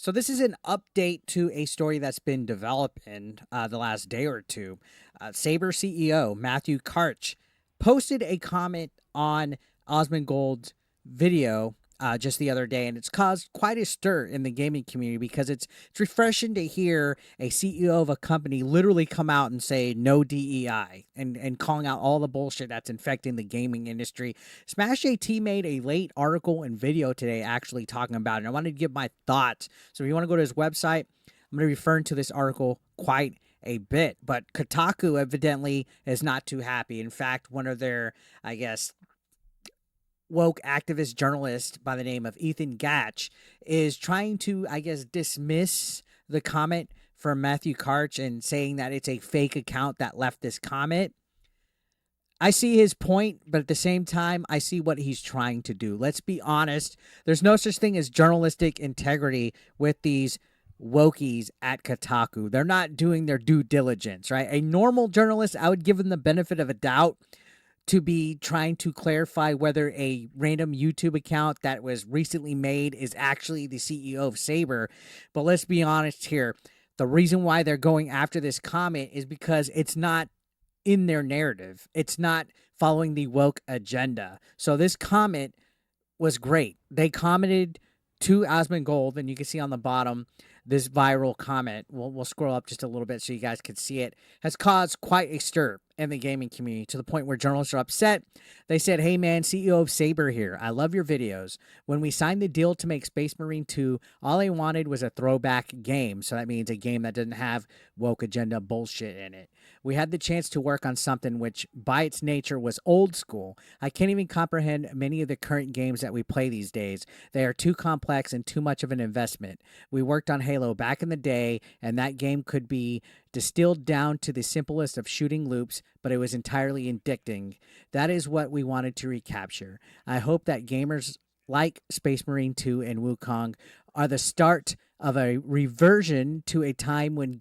So this is an update to a story that's been developing the last day or two. Saber CEO Matthew Karch posted a comment on Osmongold's video just the other day, and it's caused quite a stir in the gaming community because it's refreshing to hear a CEO of a company literally come out and say no DEI and calling out all the bullshit that's infecting the gaming industry. Smash AT made a late article and video today actually talking about it. And I wanted to give my thoughts. So if you want to go to his website, I'm going to refer to this article quite a bit. But Kotaku evidently is not too happy. In fact, one of their, I guess, woke activist journalist by the name of Ethan Gach is trying to, I guess, dismiss the comment from Matthew Karch and saying that it's a fake account that left this comment. I see his point, but at the same time, I see what he's trying to do. Let's be honest. There's no such thing as journalistic integrity with these wokies at Kotaku. They're not doing their due diligence, right? A normal journalist, I would give them the benefit of a doubt to be trying to clarify whether a random YouTube account that was recently made is actually the CEO of Saber. But let's be honest here. The reason why they're going after this comment is because it's not in their narrative. It's not following the woke agenda. So this comment was great. They commented to Asmongold, and you can see on the bottom this viral comment. We'll scroll up just a little bit so you guys can see it. Has caused quite a stir in the gaming community to the point where journalists are upset. They said, "Hey man, CEO of Saber here. I love your videos. When we signed the deal to make Space Marine 2, all I wanted was a throwback game." So that means a game that doesn't have woke agenda bullshit in it. "We had the chance to work on something which by its nature was old school. I can't even comprehend many of the current games that we play these days. They are too complex and too much of an investment. We worked on Halo back in the day, and that game could be distilled down to the simplest of shooting loops, but it was entirely addicting. That is what we wanted to recapture. I hope that gamers like Space Marine 2 and Wukong are the start of a reversion to a time when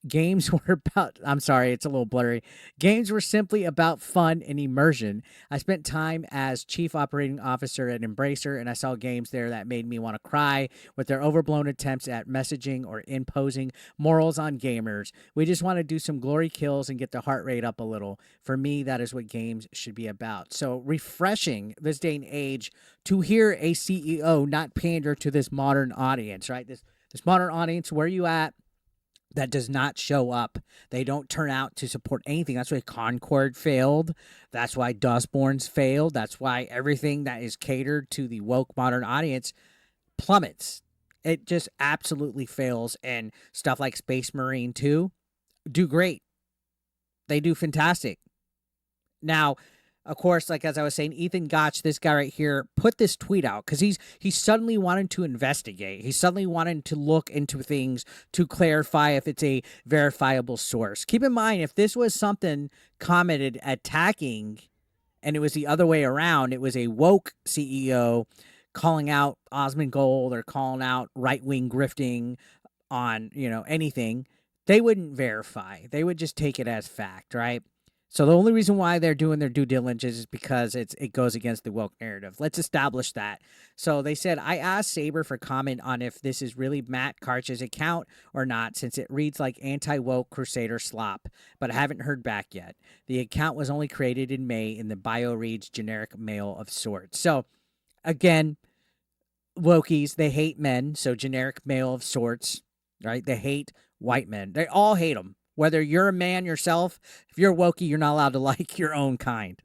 games were about, I'm sorry, it's a little blurry. Games were simply about fun and immersion. I spent time as chief operating officer at Embracer, and I saw games there that made me want to cry with their overblown attempts at messaging or imposing morals on gamers. We just want to do some glory kills and get the heart rate up a little. For me, that is what games should be about." So refreshing this day and age to hear a CEO not pander to this modern audience, right? This modern audience, where you at? That does not show up. They don't turn out to support anything. That's why Concord failed. That's why Dustborn's failed. That's why everything that is catered to the woke modern audience plummets. It just absolutely fails. And stuff like Space Marine 2 do great. They do fantastic. Now, of course, like as I was saying, Ethan Gach, this guy right here, put this tweet out because he's suddenly wanting to investigate. He's suddenly wanting to look into things to clarify if it's a verifiable source. Keep in mind, if this was something commented attacking and it was the other way around, it was a woke CEO calling out Osmongold or calling out right-wing grifting on, anything, they wouldn't verify. They would just take it as fact, right? So the only reason why they're doing their due diligence is because it goes against the woke narrative. Let's establish that. So they said, "I asked Saber for comment on if this is really Matt Karch's account or not, since it reads like anti-woke crusader slop, but I haven't heard back yet. The account was only created in May, and the bio reads generic male of sorts." So again, wokies, they hate men, so generic male of sorts, right? They hate white men. They all hate them. Whether you're a man yourself, if you're wokey, you're not allowed to like your own kind.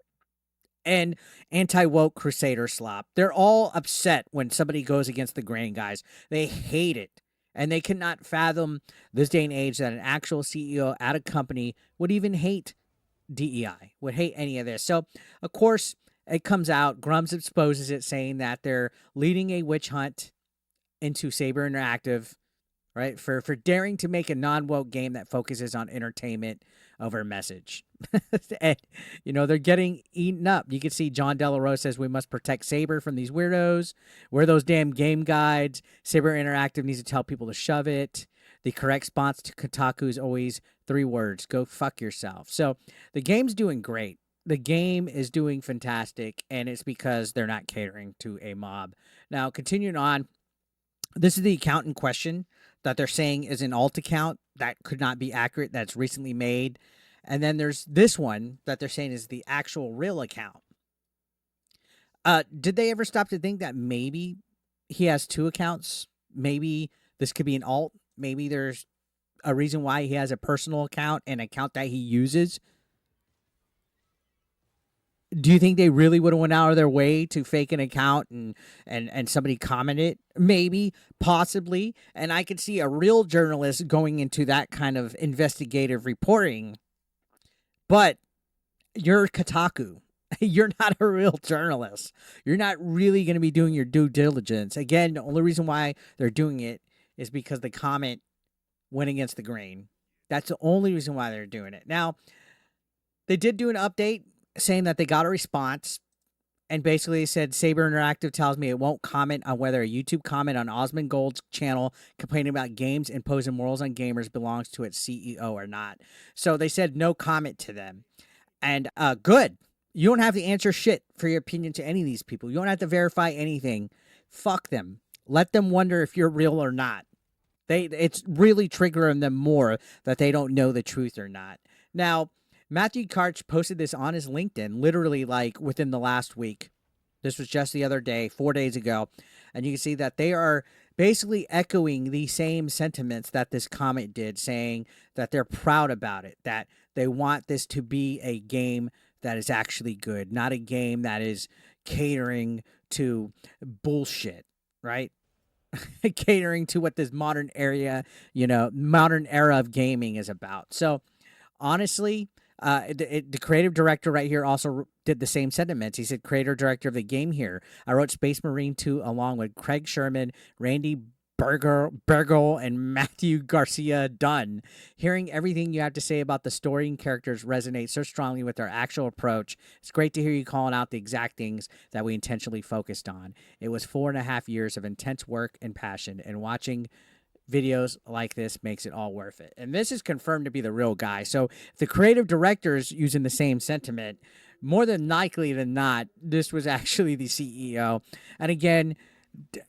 And anti-woke crusader slop. They're all upset when somebody goes against the grain, guys. They hate it. And they cannot fathom this day and age that an actual CEO at a company would even hate DEI, would hate any of this. So, of course, it comes out. Grumps exposes it, saying that they're leading a witch hunt into Saber Interactive, right? For daring to make a non-woke game that focuses on entertainment over message. And, they're getting eaten up. You can see John Delarose says, "We must protect Saber from these weirdos. Where are those damn game guides? Saber Interactive needs to tell people to shove it." The correct response to Kotaku is always 3 words: go fuck yourself. So the game's doing great. The game is doing fantastic, and it's because they're not catering to a mob. Now, continuing on, This is the account in question that they're saying is an alt account that could not be accurate, that's recently made. And then there's this one that they're saying is the actual real account. Did they ever stop to think that maybe he has two accounts? Maybe this could be an alt. Maybe there's a reason why he has a personal account and an account that he uses. Do you think they really would have went out of their way to fake an account and somebody commented? Maybe, possibly. And I could see a real journalist going into that kind of investigative reporting. But you're Kotaku. You're not a real journalist. You're not really going to be doing your due diligence. Again, the only reason why they're doing it is because the comment went against the grain. That's the only reason why they're doing it. Now, they did do an update saying that they got a response and basically said Saber Interactive tells me it won't comment on whether a YouTube comment on Asmongold's channel complaining about games imposing morals on gamers belongs to its CEO or not. So they said no comment to them. And good. You don't have to answer shit for your opinion to any of these people. You don't have to verify anything. Fuck them. Let them wonder if you're real or not. It's really triggering them more that they don't know the truth or not. Now, Matthew Karch posted this on his LinkedIn, literally like within the last week. This was just the other day, 4 days ago. And you can see that they are basically echoing the same sentiments that this comment did, saying that they're proud about it, that they want this to be a game that is actually good, not a game that is catering to bullshit, right? Catering to what this modern era of gaming is about. So honestly, the creative director right here also did the same sentiments. He said, creator director of the game here. I wrote Space Marine 2 along with Craig Sherman, Randy Bergel, and Matthew Garcia Dunn. Hearing everything you have to say about the story and characters resonates so strongly with our actual approach. It's great to hear you calling out the exact things that we intentionally focused on. It was 4.5 years of intense work and passion, and watching videos like this makes it all worth it. And this is confirmed to be the real guy. So if the creative director is using the same sentiment, more than likely than not, this was actually the CEO. And again,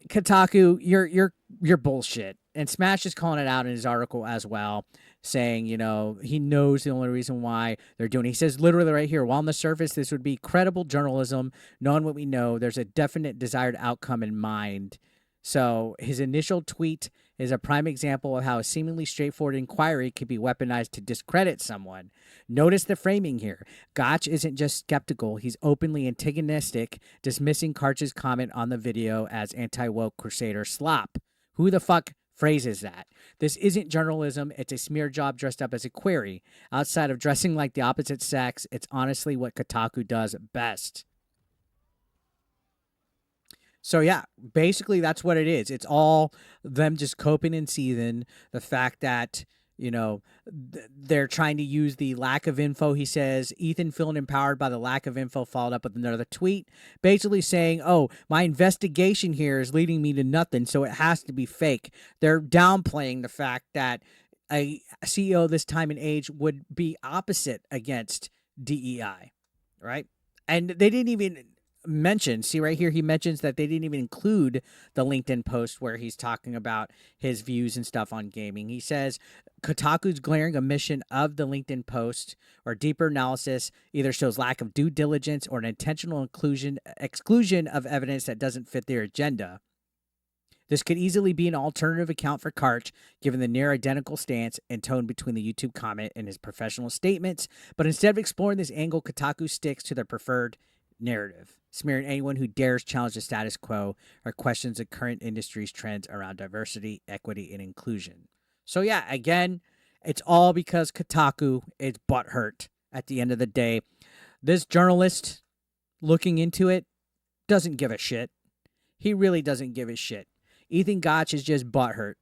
Kotaku, you're bullshit. And Smash is calling it out in his article as well, saying, he knows the only reason why they're doing it. He says literally right here, while on the surface, this would be credible journalism, knowing what we know, there's a definite desired outcome in mind. So his initial tweet is a prime example of how a seemingly straightforward inquiry could be weaponized to discredit someone. Notice the framing here. Gach isn't just skeptical, he's openly antagonistic, dismissing Karch's comment on the video as anti-woke crusader slop. Who the fuck phrases that? This isn't journalism, it's a smear job dressed up as a query. Outside of dressing like the opposite sex, it's honestly what Kotaku does best. So yeah, basically that's what it is. It's all them just coping and seething. The fact that, they're trying to use the lack of info. He says, Ethan feeling empowered by the lack of info, followed up with another tweet, basically saying, oh, my investigation here is leading me to nothing, so it has to be fake. They're downplaying the fact that a CEO this time and age would be opposite against DEI, right? And they didn't even mention, see right here, he mentions that they didn't even include the LinkedIn post where he's talking about his views and stuff on gaming. He says Kotaku's glaring omission of the LinkedIn post or deeper analysis either shows lack of due diligence or an intentional exclusion of evidence that doesn't fit their agenda. This could easily be an alternative account for Karch, given the near identical stance and tone between the YouTube comment and his professional statements, but instead of exploring this angle, Kotaku sticks to their preferred narrative, smearing anyone who dares challenge the status quo or questions the current industry's trends around diversity, equity, and inclusion. So yeah, again, it's all because Kotaku is butthurt at the end of the day. This journalist looking into it doesn't give a shit. He really doesn't give a shit. Ethan Gach is just butthurt.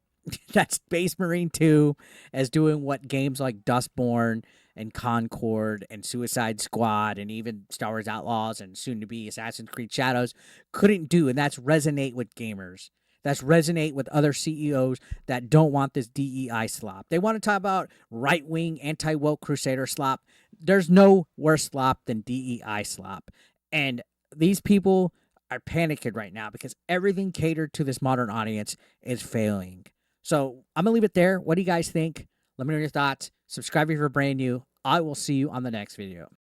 That's Space Marine 2 as doing what games like Dustborn and Concord and Suicide Squad and even Star Wars Outlaws and soon-to-be Assassin's Creed Shadows couldn't do, and that's resonate with gamers. That's resonate with other CEOs that don't want this DEI slop. They want to talk about right-wing, anti-woke crusader slop. There's no worse slop than DEI slop. And these people are panicking right now because everything catered to this modern audience is failing. So I'm gonna leave it there. What do you guys think? Let me know your thoughts. Subscribe if you're brand new. I will see you on the next video.